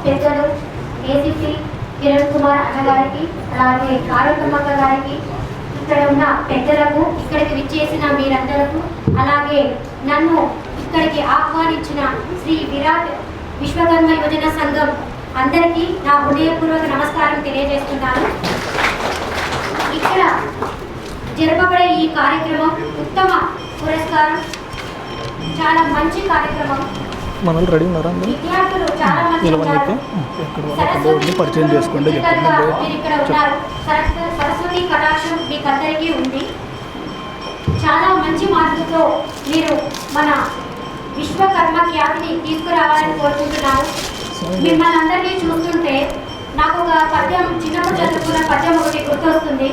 పెద్దలు ఏసీపీ కిరణ్ కుమార్ అన్నగారికి, అలాగే కారకమ్మక్క గారికి, ఇక్కడ ఉన్న పెద్దలకు, ఇక్కడికి విచ్చేసిన మీరందరకు, అలాగే నన్ను ఇక్కడికి ఆహ్వానించిన శ్రీ విరాట్ విశ్వకర్మ యువజన సంఘం అందరికీ నా హృదయపూర్వక నమస్కారం తెలియజేస్తున్నాను. ఇక్కడ జరపబడే ఈ కార్యక్రమం ఉత్తమ పురస్కారం, చాలా మంచి కార్యక్రమం. విద్యార్థులు చాలా మంది పరిచయం చేసుకోండి. మీరు ఇక్కడ ఉన్నారు. సరస్వతి కటాక్షం మీకు అందరికీ ఉంది. చాలా మంచి మార్కులతో మీరు మన విశ్వకర్మ ఖ్యాతిని తీసుకురావాలని కోరుకుంటున్నాను. మిమ్మల్ని అందరినీ చూస్తుంటే నాకు ఒక పద్యం, చిన్నప్పుడు చదువుకున్న పద్యం ఒకటి గుర్తొస్తుంది.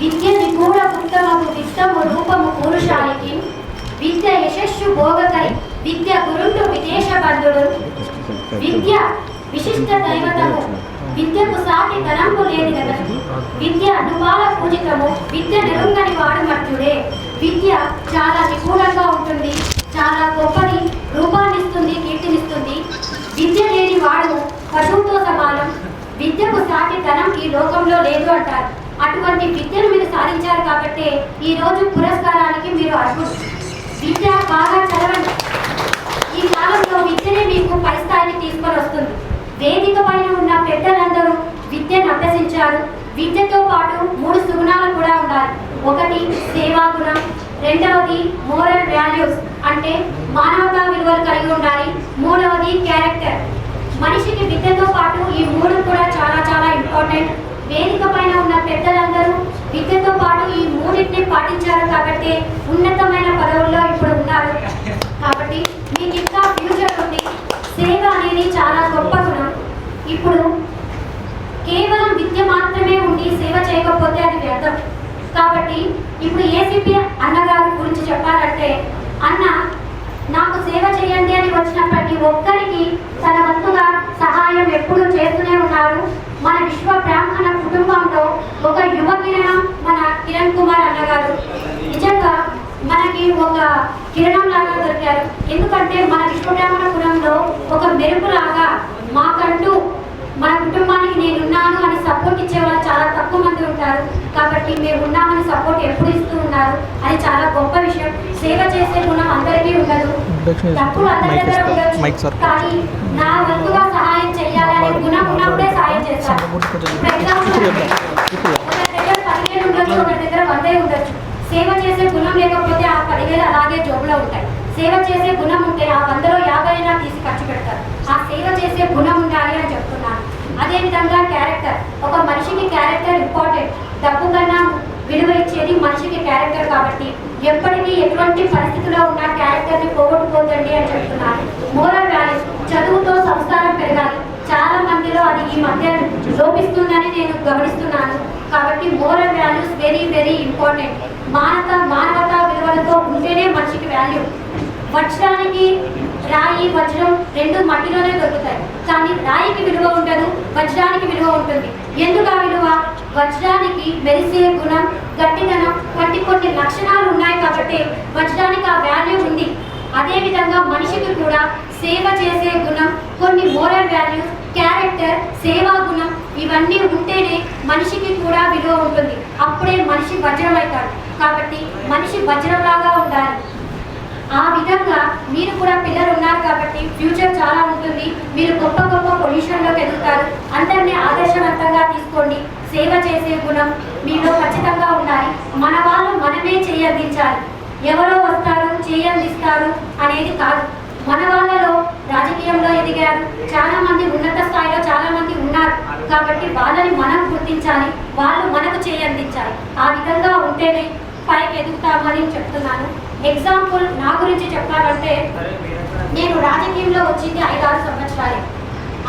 విద్య నిగూఢ ఉత్తమము విత్తము రూపము పురుషానికి, విద్య యశస్సు భోగకరి విద్య గురుండు విదేశ బంధుడు, విద్య విశిష్ట దైవతము విద్యకు సాటి ధనంపు లేని కదా, విద్య అనుపాల పూజితము విద్య నిరుంగని వాడు మర్త్యుడే. విద్య చాలా నిగూఢంగా ఉంటుంది, చాలా గొప్పది, రూపాన్నిస్తుంది, కీర్తినిస్తుంది. విద్య లేని వాడు పశువుతో సమానం, విద్యకు సాటి ధనం ఈ లోకంలో లేదు అంటారు. అటువంటి విద్యను మీరు సాధించారు కాబట్టి ఈ రోజు పురస్కారానికి మీరు అర్హులు. విద్య బాగా చదవండి. ఈ కాలంలో విద్యనే మీకు పై స్థాయికి తీసుకొని వస్తుంది. వేదిక పైన ఉన్న పెద్దలందరూ విద్యను అభ్యసించారు. విద్యతో పాటు 3 సుగుణాలు కూడా ఉండాలి. ఒకటి సేవాగుణం, రెండవది మోరల్ వాల్యూస్ అంటే మానవతా విలువలు కలిగి ఉండాలి, మూడవది క్యారెక్టర్. మనిషికి విద్యతో పాటు ఈ 3 కూడా చాలా చాలా ఇంపార్టెంట్. వేదిక పైన ఉన్న పెద్దలందరూ విద్యతో పాటు ఈ 3ని పాటించారు కాబట్టి ఉన్నతమైన పదవుల్లో ఇప్పుడు ఉన్నారు. కాబట్టి మీకు ఇంకా ఫ్యూచర్ ఉంది. సేవ అనేది చాలా గొప్ప గుణం. ఇప్పుడు కేవలం విద్య మాత్రమే ఉండి సేవ చేయకపోతే అది వ్యర్థం. కాబట్టి ఇప్పుడు ఏసీపీ అన్నగారి గురించి చెప్పాలంటే, అన్న నాకు సేవ చేయండి అని వచ్చిన ప్రతి ఒక్కరికి తన వంతుగా సహాయం ఎప్పుడూ చేస్తూనే ఉన్నారు. మన విశ్వ బ్రాహ్మణ కుటుంబంలో ఒక యువ కిరణం మన కిరణ్ కుమార్ అన్నగారు. నిజంగా మనకి ఒక కిరణం లాగా దొరికారు. ఎందుకంటే మన విశ్వ బ్రాహ్మణ కులంలో ఒక మెరుపులాగా మాకంటూ మన కుటుంబానికి నేనున్నాను అని సపోర్ట్ ఇచ్చే వాళ్ళు చాలా తక్కువ మంది ఉంటారు. కాబట్టి మేము ఉన్నామని సపోర్ట్ ఎప్పుడు ఇస్తూ ఉన్నారు. అది చాలా గొప్ప విషయం. సేవ చేసే గుణం అందరికీ ఉండదు, తప్పుడు అందరి దగ్గర ఉండదు. కానీ నా వంతుగా సహాయం చేయాలనే గుణం ఉన్నప్పుడే సహాయం చేస్తాను. ఒక దగ్గర 10,000 ఉండొచ్చు, ఒక దగ్గర 100 ఉండొచ్చు. సేవ చేసే గుణం లేకపోతే ఆ 10,000 అలాగే జోబులో ఉంటాయి. సేవ చేసే గుణం ఉంటే ఆ 100లో 50 అయినా తీసి ఖర్చు పెడతారు. ఆ సేవ చేసే గుణం ఉండాలి అని చెప్తున్నాను. అదేవిధంగా క్యారెక్టర్, ఒక మనిషికి క్యారెక్టర్ ఇంపార్టెంట్. డబ్బు కన్నా విలువ ఇచ్చేది మనిషికి క్యారెక్టర్. కాబట్టి ఎప్పటికీ ఎటువంటి పరిస్థితిలో ఉన్న క్యారెక్టర్ని పోగొట్టుకోదండి అని చెప్తున్నాను. మోరల్ వాల్యూస్, చదువుతో సంస్కారం పెరగాలి. చాలా మందిలో అది ఈ మధ్య లోపిస్తుందని నేను గమనిస్తున్నాను. కాబట్టి moral values very very important. మానవతా విలువలతో ఉంటేనే మనిషికి వాల్యూ. వజ్రానికి రాయి, వజ్రం 2 మట్టిలోనే దొరుకుతాయి. కానీ రాయికి విలువ ఉండదు, వజ్రానికి విలువ ఉంటుంది. ఎందుకు ఆ విలువ? వజ్రానికి మెరిసే గుణం, గట్టిదనం వంటి కొన్ని లక్షణాలు ఉన్నాయి కాబట్టి వజ్రానికి ఆ వాల్యూ ఉంది. అదేవిధంగా మనిషికి కూడా సేవ చేసే గుణం, కొన్ని మోరల్ వాల్యూస్, క్యారెక్టర్, సేవా గుణం ఇవన్నీ ఉంటేనే మనిషికి కూడా విలువ ఉంటుంది. అప్పుడే మనిషి వజ్రం అవుతాడు. కాబట్టి మనిషి వజ్రంలాగా ఉండాలి. ఆ విధంగా మీరు కూడా పిల్లలు ఉన్నారు కాబట్టి ఫ్యూచర్ చాలా ఉంటుంది. మీరు గొప్ప గొప్ప పొజిషన్లోకి ఎదుగుతారు. అందరినీ ఆదర్శవంతంగా తీసుకోండి. సేవ చేసే గుణం మీలో ఖచ్చితంగా ఉండాలి. మన వాళ్ళు మనమే చేయందించాలి. ఎవరో వస్తారు చేయందిస్తారు అనేది కాదు. మన వాళ్ళలో రాజకీయంలో ఎదిగారు, చాలా మంది ఉన్నత స్థాయిలో చాలా మంది ఉన్నారు. కాబట్టి వాళ్ళని మనం గుర్తించాలి, వాళ్ళు మనకు చేయందించాలి. ఆ విధంగా ఉంటేనే పైకి ఎదుగుతామని చెప్తున్నాను. ఎగ్జాంపుల్ నా గురించి చెప్పాలంటే, నేను రాజకీయంలో వచ్చింది 5-6 సంవత్సరాలే.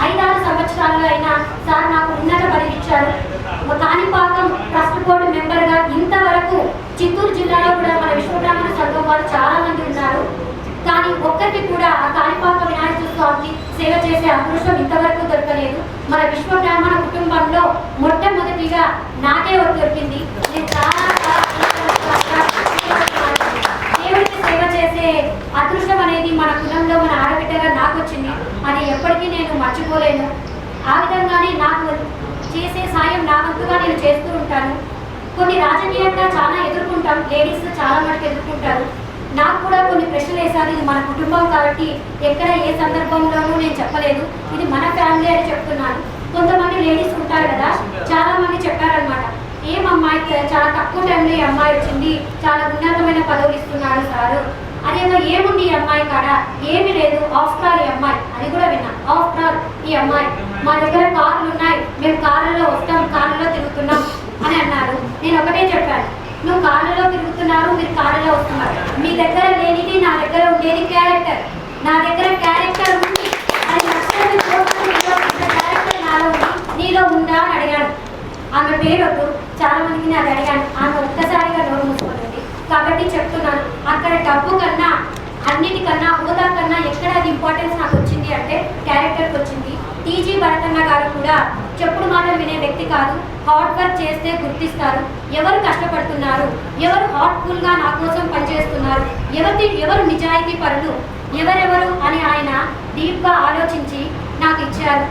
5-6 సంవత్సరాల్లో అయినా సార్ నాకు ఉన్నత పదవి ఇచ్చారు. కాణిపాకం ట్రస్ట్ బోర్డు మెంబర్గా ఇంతవరకు చిత్తూరు జిల్లాలో కూడా మన విశ్వబ్రాహ్మణ సంఘం వాళ్ళు చాలా మంది ఉన్నారు. కానీ ఒక్కరికి కూడా ఆ కాణిపాక వినాయక స్వామికి సేవ చేసే అదృష్టం ఇంతవరకు దొరకలేదు. మన విశ్వబ్రాహ్మణ కుటుంబంలో మొట్టమొదటిగా నాకే దొరికింది. నేను చాలా దేవుడికి సేవ చేసే అదృష్టం అనేది మన కులంలో మన ఆడబిడ్డగా నాకు వచ్చింది. అది ఎప్పటికీ నేను మర్చిపోలేను. ఆ విధంగానే నాకు చేసే సాయం నా వంతుగా నేను చేస్తూ ఉంటాను. కొన్ని రాజకీయంగా చాలా ఎదుర్కొంటాం, లేడీస్ చాలా మటుకు ఎదుర్కొంటారు. నాకు కూడా కొన్ని ప్రశ్నలు వేశారు. ఇది మన కుటుంబం కాబట్టి ఎక్కడ ఏ సందర్భంలోనూ నేను చెప్పలేదు, ఇది మన ఫ్యామిలీ అని చెప్తున్నాను. కొంతమంది లేడీస్ ఉంటారు కదా, చాలా మంది చెప్పారనమాట, ఏం అమ్మాయి చాలా తక్కువ టైంలో ఈ అమ్మాయి వచ్చింది, చాలా ఉన్నతమైన పదవులు ఇస్తున్నాడు సారు. అదేదో ఏముంది ఈ అమ్మాయి కాడ, ఏమీ లేదు, ఆఫ్టర్ ఆల్ ఈ అమ్మాయి, అది కూడా విన్నా, ఆఫ్టర్ ఆల్ ఈ అమ్మాయి, మా దగ్గర కార్లు ఉన్నాయి, మేము కార్లలో వస్తాం, కార్లలో తిరుగుతున్నాం అని అన్నారు. నేను ఒకటే చెప్పాను, నువ్వు కార్లలో తిరుగుతున్నారు, మీరు కార్లలో వస్తున్నారు, మీ దగ్గర లేనిది నా దగ్గర ఉండేది క్యారెక్టర్. నా దగ్గర క్యారెక్టర్ ఉంది, అది నచ్చని క్యారెక్టర్ నాలో ఉంది, నీలో ఉందా అని అడిగాను. ఆమె పేరు వద్దు, చాలా మందికి నేను అడిగాను, ఆమె ఒక్కసారిగా నోరు మూసుకుంటుంది. కాబట్టి చెప్తున్నాను, అక్కడ డబ్బు కన్నా అన్నిటికన్నా హోదా కన్నా ఎక్కడ అది ఇంపార్టెన్స్ నాకు వచ్చింది అంటే క్యారెక్టర్కి వచ్చింది. టీజీ భరతన్న గారు కూడా చెప్పుడు మాటలు వినే వ్యక్తి కాదు, హార్డ్ వర్క్ చేస్తే గుర్తిస్తారు, ఎవరు కష్టపడుతున్నారు, ఎవరు హార్ట్ఫుల్గా నా కోసం పనిచేస్తున్నారు, ఎవరు నిజాయితీ పరులు, ఎవరెవరు అని ఆయన డీప్గా ఆలోచించి నాకు ఇచ్చారు.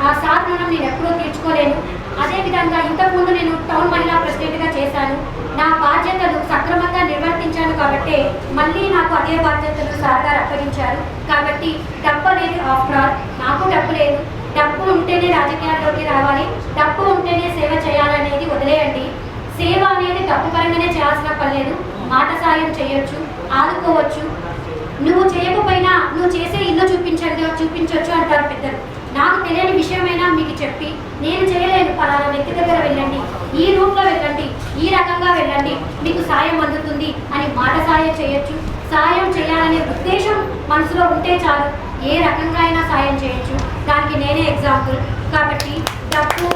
ఆ సార్ రుణం నేను ఎప్పుడూ తీర్చుకోలేను. అదేవిధంగా ఇంతకుముందు నేను టౌన్ మహిళా ప్రెసిడెంట్గా చేశాను. నా బాధ్యతలు సక్రమంగా నిర్వర్తించాను కాబట్టి మళ్ళీ నాకు అదే బాధ్యతలు సార్ గారు అప్పగించారు. కాబట్టి డబ్బు అనేది ఆఫ్టర్ ఆల్, నాకు డబ్బు లేదు. డబ్బు ఉంటేనే రాజకీయాల్లోకి రావాలి, డబ్బు ఉంటేనే సేవ చేయాలనేది వదిలేయండి. సేవ అనేది డబ్బు పరంగానే చేయాల్సిన పర్లేదు, మాట సాయం చేయొచ్చు, ఆదుకోవచ్చు. నువ్వు చేయకపోయినా నువ్వు చేసే ఇల్లు చూపించవచ్చు అంటారు పెద్దలు. నాకు తెలియని విషయమైనా మీకు చెప్పి, నేను చేయలేను, పలానా వ్యక్తి దగ్గర వెళ్ళండి, ఈ రూట్లో వెళ్ళండి, ఈ రకంగా వెళ్ళండి, మీకు సాయం అందుతుంది అని మాట సాయం చేయొచ్చు. సాయం చేయాలనే ఉద్దేశం మనసులో ఉంటే చాలు, ఏ రకంగా అయినా సాయం చేయొచ్చు. దానికి నేనే ఎగ్జాంపుల్. కాబట్టి డబ్బు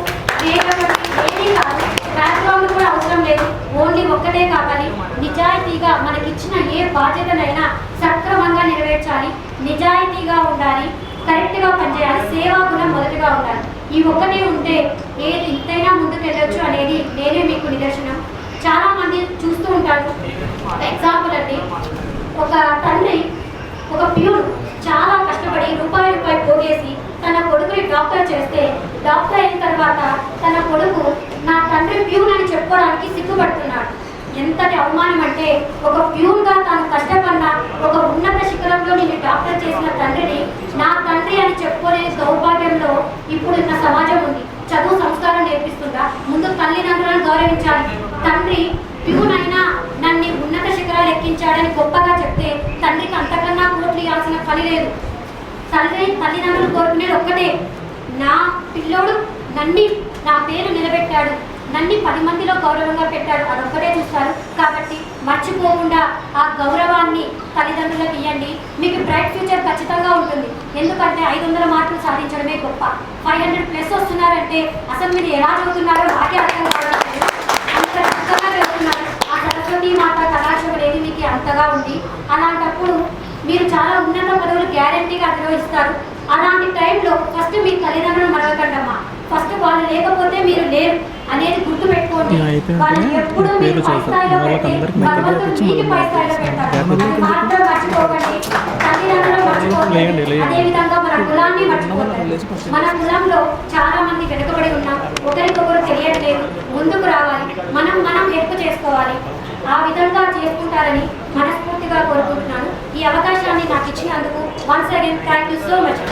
ఏది కాదు, బ్యాక్గ్రౌండ్ కూడా అవసరం లేదు, ఓన్లీ ఒక్కటే కావాలి, నిజాయితీగా మనకిచ్చిన ఏ బాధ్యతనైనా సక్రమంగా నెరవేర్చాలి, నిజాయితీగా ఉండాలి, కరెక్ట్గా పనిచేయాలి, సేవా గుణం మొదటిగా ఉండాలి. ఈ ఒక్కటే ఉంటే ఏది ఇంతైనా ముందుకెళ్ళొచ్చు అనేది నేనే మీకు నిదర్శనం. చాలామంది చూస్తూ ఉంటారు. ఎగ్జాంపుల్ అండి, ఒక తండ్రి ఒక ప్యూన్ చాలా కష్టపడి రూపాయి పోగేసి తన కొడుకుని డాక్టర్ చేస్తే, డాక్టర్ అయిన తర్వాత తన కొడుకు నా తండ్రి ప్యూన్ అని చెప్పుకోవడానికి సిగ్గుపడుతున్నాడు. ఎంతటి అవమానం అంటే, ఒక ప్యూన్గా తాను కష్టపడిన ఒక ఉన్నత శిఖరంలో నేను డాక్టర్ చేసిన తండ్రిని నా తండ్రి అని చెప్పుకునే సౌభాగ్యంలో ఇప్పుడు ఉన్న సమాజం ఉంది. చదువు సంస్కారం నేర్పిస్తుందా? ముందు తల్లిదండ్రులను గౌరవించాలి. తండ్రి ప్యూన్ అయినా నన్ను ఉన్నత శిఖరాలు ఎక్కించాడని గొప్పగా చెప్తే తండ్రికి అంతకన్నా కోట్లు ఇవ్వాల్సిన పని లేదు. తల్లిదండ్రులు కోరుకునేది ఒక్కటే, నా పిల్లోడు నా పేరు నిలబెట్టాడు, నన్ను 10 మందిలో గౌరవంగా పెట్టాడు, అదొక్కటే చూస్తారు. కాబట్టి మర్చిపోకుండా ఆ గౌరవాన్ని తల్లిదండ్రులకు ఇవ్వండి. మీకు బ్రైట్ ఫ్యూచర్ ఖచ్చితంగా ఉంటుంది. ఎందుకంటే 500 మార్కులు సాధించడమే గొప్ప. 500+ వస్తున్నారంటే అసలు మీరు ఎలా చదువుతున్నారో నాకే అర్థం కావట్లేదు. అంత చక్కగా చదువుతున్నారు. ఆ సరస్వతి మాత కటాక్షం అనేది మీకు అంతగా ఉంది. అలాంటప్పుడు మీరు చాలా ఉన్నత పదవులు గ్యారంటీగా అధిరోహిస్తారు. అలాంటి టైంలో ఫస్ట్ మీ తల్లిదండ్రులు మరవకండమ్మా. ఫస్ట్ వాళ్ళు లేకపోతే మీరు లేరు అనేది గుర్తు పెట్టుకోండి. వాళ్ళని ఎప్పుడు మీరు పై స్థాయిలో పెట్టి భగవంతుడు మీకు పై స్థాయిలో పెడతారు. మాత్రం మర్చిపోకండి, తల్లిదండ్రులు మర్చిపోకండి. అదేవిధంగా మన కులాన్ని మర్చిపోకండి. మన కులంలో చాలా మంది వెనుకబడి ఉన్నాం, ఒకరికొకరు తెలియట్లేదు. ముందుకు రావాలి, మనం హెల్ప్ చేసుకోవాలి. ఆ విధంగా చేసుకుంటారని మనస్ఫూర్తిగా కోరుకుంటున్నాను. ఈ అవకాశాన్ని నాకు ఇచ్చినందుకు once again thank you so much.